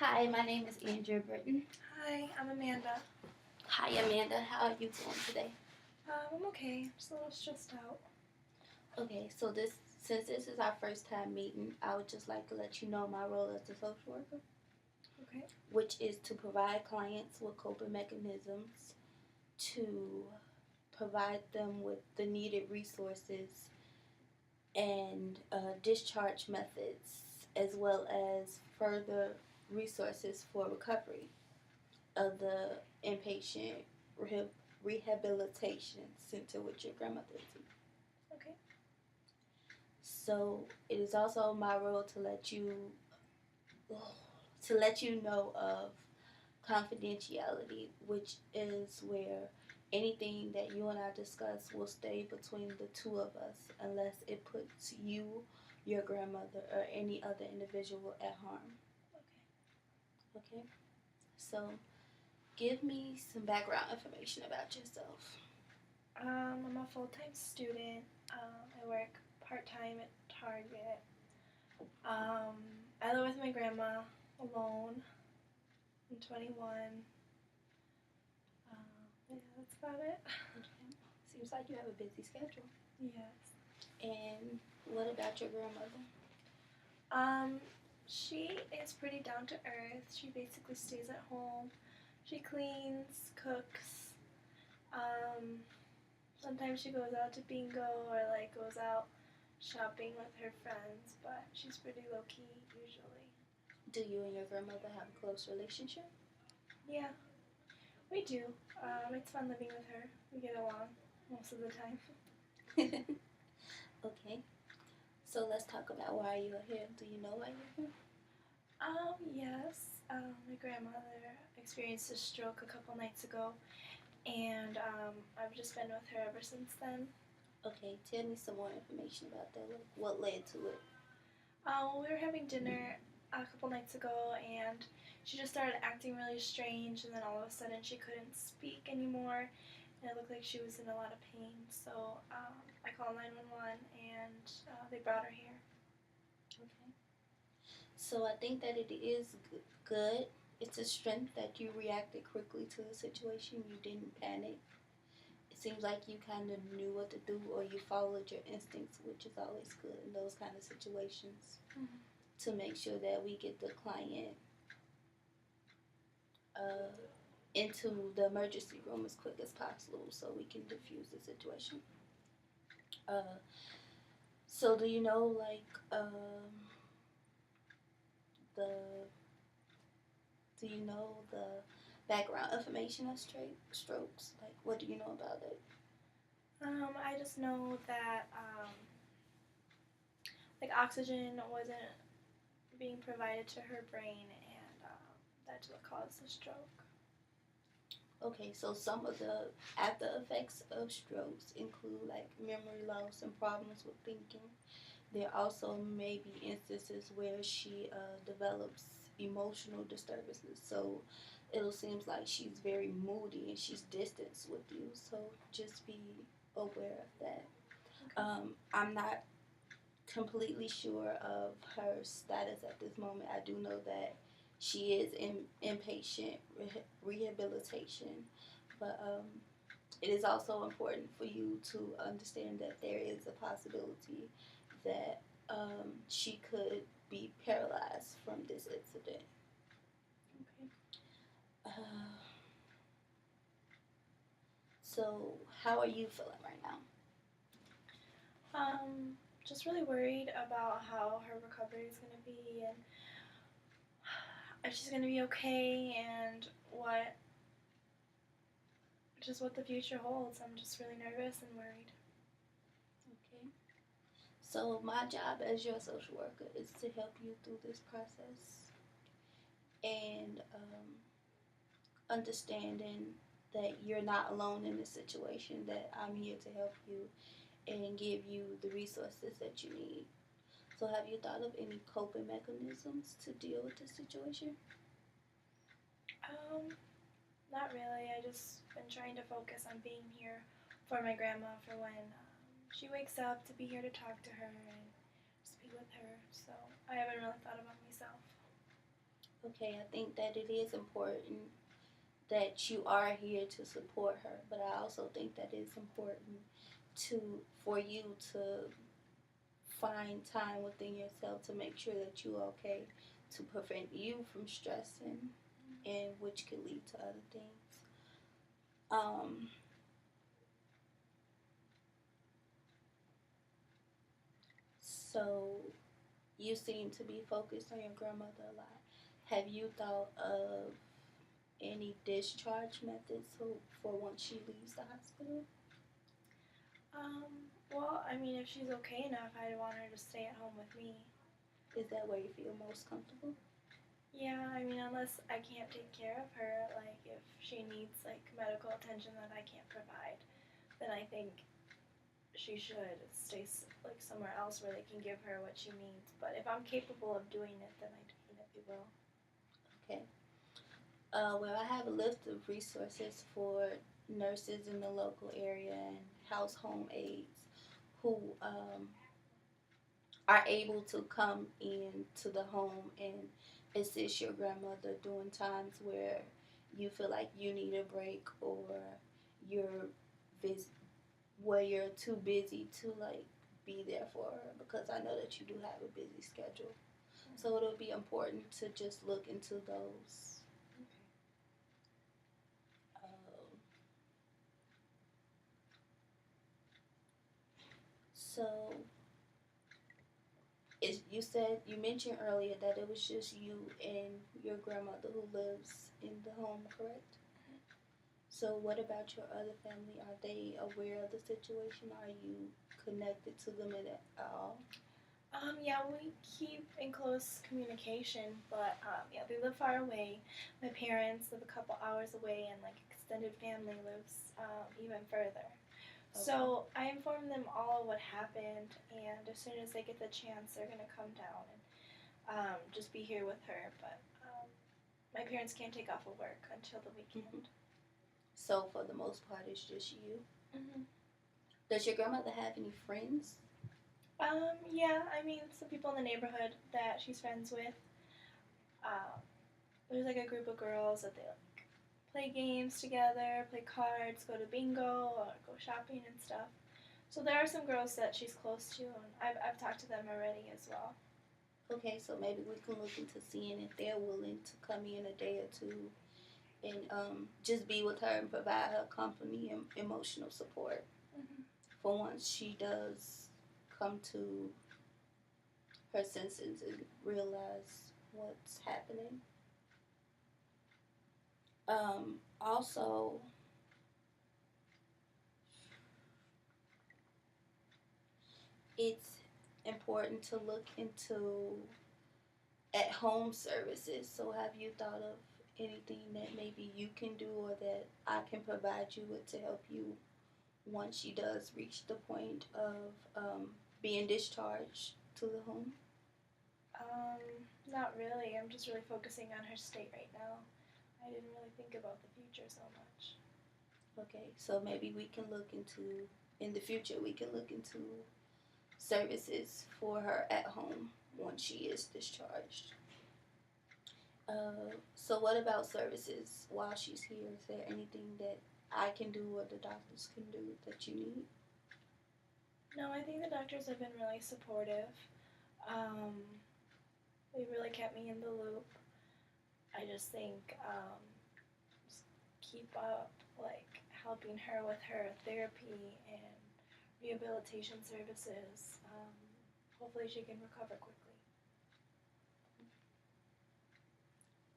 Hi, my name is Andrea Britton. Hi, I'm Amanda. Hi, Amanda. How are you doing today? I'm okay. I'm just a little stressed out. Okay, so since this is our first time meeting, I would just like to let you know my role as a social worker. Okay. Which is to provide clients with coping mechanisms, to provide them with the needed resources and discharge methods, as well as further resources for recovery of the inpatient rehabilitation center with your grandmother. Okay. So it is also my role to let you know of confidentiality, which is where anything that you and I discuss will stay between the two of us unless it puts you, your grandmother, or any other individual at harm. Okay? So, give me some background information about yourself. I'm a full-time student. I work part-time at Target. I live with my grandma alone. I'm 21. Yeah, that's about it. Okay. Seems like you have a busy schedule. Yes. And what about your grandmother? She is pretty down to earth. She basically stays at home. She cleans, cooks. Sometimes she goes out to bingo or goes out shopping with her friends, but she's pretty low key usually. Do you and your grandmother have a close relationship? Yeah, we do. It's fun living with her. We get along most of the time. Okay. So let's talk about why you are here. Do you know why you're here? Yes. My grandmother experienced a stroke a couple nights ago, and I've just been with her ever since then. Okay, tell me some more information about that. What led to it? We were having dinner a couple nights ago, and she just started acting really strange, and then all of a sudden she couldn't speak anymore, and it looked like she was in a lot of pain. So I called 911, and they brought her here. Okay. So I think that it is good. It's a strength that you reacted quickly to the situation. You didn't panic. It seems like you kind of knew what to do, or you followed your instincts, which is always good in those kind of situations, to make sure that we get the client into the emergency room as quick as possible so we can diffuse the situation. So do you know the the background information of strokes? Like, what do you know about it? I just know that oxygen wasn't being provided to her brain, and that's what caused the stroke. Okay, so some of the after effects of strokes include like memory loss and problems with thinking. There also may be instances where she develops emotional disturbances. So it seems like she's very moody and she's distanced with you. So just be aware of that. Okay. I'm not completely sure of her status at this moment. I do know that she is in inpatient rehabilitation, but it is also important for you to understand that there is a possibility that she could be paralyzed from this incident. Okay. So, how are you feeling right now? Just really worried about how her recovery is going to be, and if she's going to be okay, and what the future holds. I'm just really nervous and worried. Okay. So my job as your social worker is to help you through this process and understanding that you're not alone in this situation, that I'm here to help you and give you the resources that you need. So have you thought of any coping mechanisms to deal with this situation? Not really. I just been trying to focus on being here for my grandma for when she wakes up, to be here to talk to her and just be with her. So I haven't really thought about myself. Okay, I think that it is important that you are here to support her, but I also think that it's important for you to find time within yourself to make sure that you're okay, to prevent you from stressing, and which could lead to other things. Um, so you seem to be focused on your grandmother a lot. Have you thought of any discharge methods for once she leaves the hospital? Well, I mean, if she's okay enough, I'd want her to stay at home with me. Is that where you feel most comfortable? Yeah, I mean, unless I can't take care of her, like if she needs like medical attention that I can't provide, then I think she should stay like somewhere else where they can give her what she needs. But if I'm capable of doing it, then I definitely will. Okay. Well, I have a list of resources for nurses in the local area and house home aides who are able to come into the home and assist your grandmother during times where you feel like you need a break or you're vis- where you're too busy to like be there for her, because I know that you do have a busy schedule. So it'll be important to just look into those. Um, so you said you mentioned earlier that it was just you and your grandmother who lives in the home, correct? So what about your other family? Are they aware of the situation? Are you connected to them at all? Yeah, we keep in close communication, but yeah, they live far away. My parents live a couple hours away, and like extended family lives even further. Okay. So I informed them all of what happened, and as soon as they get the chance, they're gonna come down and just be here with her. But my parents can't take off of work until the weekend. So for the most part, it's just you. Mm-hmm. Does your grandmother have any friends? Yeah, I mean, some people in the neighborhood that she's friends with. Um, there's like a group of girls that they like play games together, play cards, go to bingo, or go shopping and stuff. So there are some girls that she's close to, and I've talked to them already as well. Okay, so maybe we can look into seeing if they're willing to come in a day or two and just be with her and provide her company and emotional support Mm-hmm. for once she does come to her senses and realize what's happening. Also, it's important to look into at home services. So, have you thought of anything that maybe you can do or that I can provide you with to help you once she does reach the point of being discharged to the home? Not really. I'm just really focusing on her state right now. I didn't really think about the future so much. Okay, so maybe we can look into, in the future, we can look into services for her at home once she is discharged. So what about services while she's here? Is there anything that I can do or the doctors can do that you need? No, I think the doctors have been really supportive. Um, they really kept me in the loop. I just think just keep up, like helping her with her therapy and rehabilitation services. Hopefully, she can recover quickly.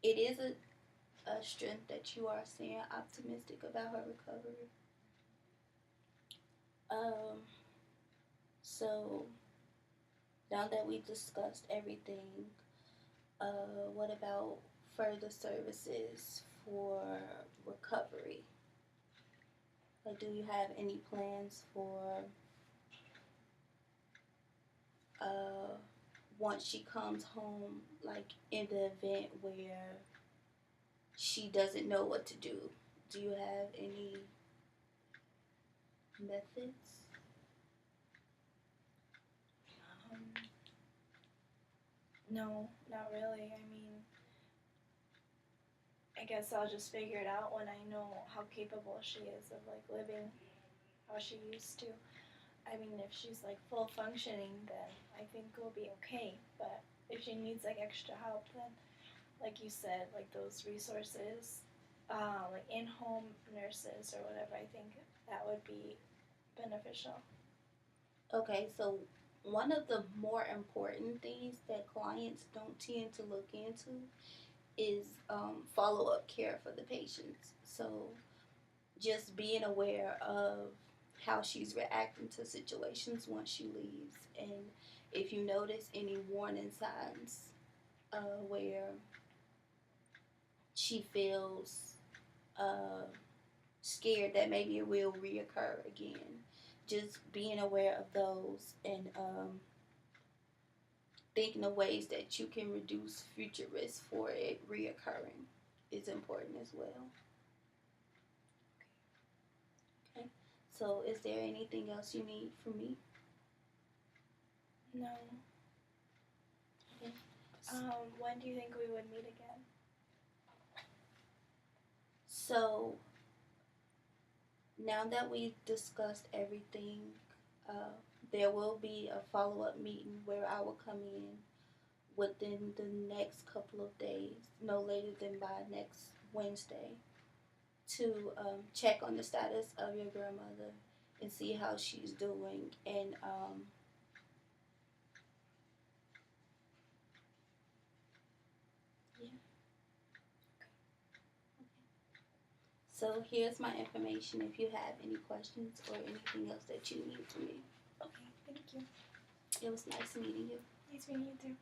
It is a strength that you are saying optimistic about her recovery. Um, so now that we discussed everything, what about further services for recovery? Like, do you have any plans for uh, once she comes home, like in the event where she doesn't know what to do? Do you have any methods? Um, no, not really. I mean, I guess I'll just figure it out when I know how capable she is of like living how she used to. I mean, if she's like full functioning, then I think we'll be okay. But if she needs like extra help, then like you said, like those resources, like in-home nurses or whatever, I think that would be beneficial. Okay, so one of the more important things that clients don't tend to look into is follow up care for the patients. So just being aware of how she's reacting to situations once she leaves, and if you notice any warning signs where she feels uh, scared that maybe it will reoccur again, just being aware of those and thinking of ways that you can reduce future risk for it reoccurring is important as well. Okay. So, is there anything else you need from me? No. Okay. When do you think we would meet again? So, now that we've discussed everything, uh, there will be a follow up meeting where I will come in within the next couple of days, no later than by next Wednesday, to check on the status of your grandmother and see how she's doing. And yeah. So here's my information if you have any questions or anything else that you need from me. Okay, thank you. It was nice meeting you. Nice meeting you too.